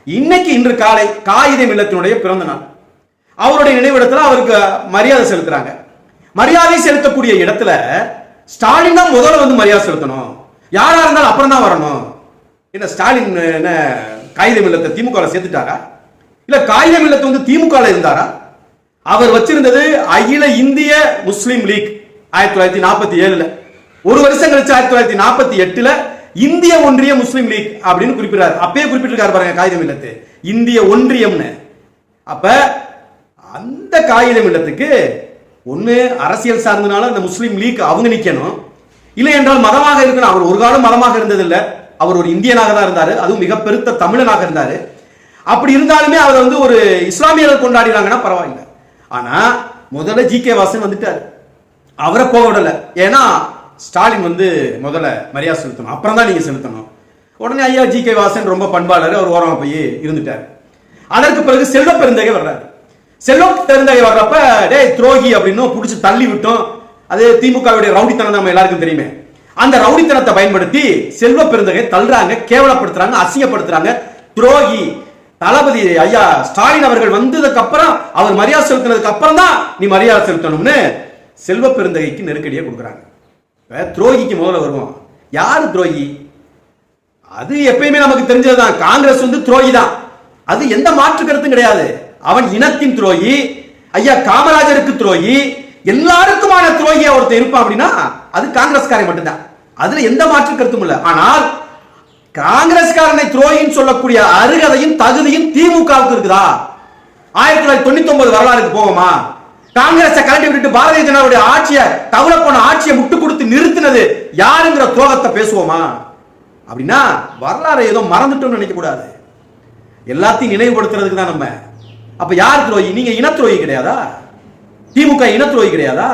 இன்று காலை காயிதே மில்லத்தினுடைய பிறந்த நாள். அவருடைய நினைவிடத்தில் அவருக்கு மரியாதை செலுத்துறாங்க. மரியாதை செலுத்தக்கூடிய இடத்துல ஸ்டாலின் தான் முதல்ல வந்து மரியாதை செலுத்தணும். யாரா இருந்தாலும் அப்புறம் தான் வரணும். என்ன ஸ்டாலின் என்ன காயிதே மில்லத்தை திமுக சேர்த்துட்டாரா? இல்ல காயிதே மில்லத்து வந்து திமுக இருந்தாரா? அவர் வச்சிருந்தது அகில இந்திய முஸ்லிம் லீக் 1947. ஒரு வருஷம் கழிச்சு 1948 இந்திய ஒன்றிய முஸ்லிம் லீக் அப்படின்னு குறிப்பிடாரு. அப்பயே குறிப்பிட்டிருக்காரு பாருங்க காயிதே மில்லத்து இந்திய ஒன்றியம்னு. அப்ப அந்த காயிதே மில்லத்துக்கு ஒண்ணு அரசியல் சார்ந்தனால அந்த முஸ்லிம் லீக் அவங்க நிக்கணும், இல்லை என்றால் மதமாக இருக்கணும். அவர் ஒரு காலம் மதமாக இருந்ததில்லை. அவர் ஒரு இந்தியனாக தான் இருந்தாரு, அதுவும் மிக பெருத்த தமிழனாக இருந்தாரு. அப்படி இருந்தாலுமே அவர் வந்து ஒரு இஸ்லாமியர்கள் கொண்டாடினாங்கன்னா பரவாயில்லை. ஆனா முதல்ல ஜி.கே. வாசன் வந்துட்டாரு, அவரை போக விடல. ஏன்னா ஸ்டாலின் வந்து முதல்ல மரியாதை செலுத்தணும், அப்புறம் தான் நீங்க செலுத்தணும். உடனே ஐயா ஜி.கே. வாசன் ரொம்ப பண்பாளர், அவர் ஓரமா போய் இருந்துட்டார். அதற்கு பிறகு செல்வ பெருந்தகை வர்றாரு. செல்வ பெருந்தகை வர்றப்ப டே துரோகி அப்படின்னு பிடிச்சி தள்ளி விட்டோம். அது திமுகவுடைய ரவுடித்தனம் நம்ம எல்லாருக்கும் தெரியுமே. அந்த ரவுடித்தனத்தை பயன்படுத்தி செல்வ பெருந்தகை தள்ளுறாங்க, கேவலப்படுத்துறாங்க, அசிங்கப்படுத்துறாங்க. துரோகி தளபதி ஐயா ஸ்டாலின் அவர்கள் வந்ததுக்கு அப்புறம் அவர் மரியாதை செலுத்தினதுக்கு அப்புறம் தான் நீ மரியாதை செலுத்தணும்னு செல்வ பெருந்தகைக்கு நெருக்கடியை கொடுக்குறாங்க. துரோகிக்கு முதல்ல வருவோம். யாரு துரோகி? அது எப்பயுமே நமக்கு தெரிஞ்சதுதான். காங்கிரஸ் வந்து துரோகி தான், அது எந்த மாற்று கருத்தும் கிடையாது. அவன் இனத்தின் துரோகி, ஐயா காமராஜருக்கு துரோகி, எல்லாருக்குமான துரோகியா ஒருத்தர் இருப்பான் அப்படின்னா அது காங்கிரஸ்காரன் மட்டும்தான். அதுல எந்த மாற்று கருத்தும் இல்லை. ஆனால் காங்கிரஸ்காரனை துரோகின்னு சொல்லக்கூடிய அருகதையும் தகுதியும் திமுகவுக்கு இருக்குதா? 1999 வரலாறுக்கு போவோமா? காங்கிரஸை கலட்டி விட்டுட்டு பாரதிய ஜனதாவுடைய ஆட்சியை கவல போன ஆட்சியை முட்டு கொடுத்து நிறுத்தினது யாருங்கிற துரோகத்தை பேசுவோமா? அப்படின்னா வரலாறு ஏதோ மறந்துட்டோம்னு நினைக்க கூடாது, எல்லாத்தையும் நினைவுபடுத்துறதுக்கு தான் நம்ம. அப்ப யார் துரோகி? நீங்க இன துரோகி கிடையாதா? திமுக இன துரோகி கிடையாதா?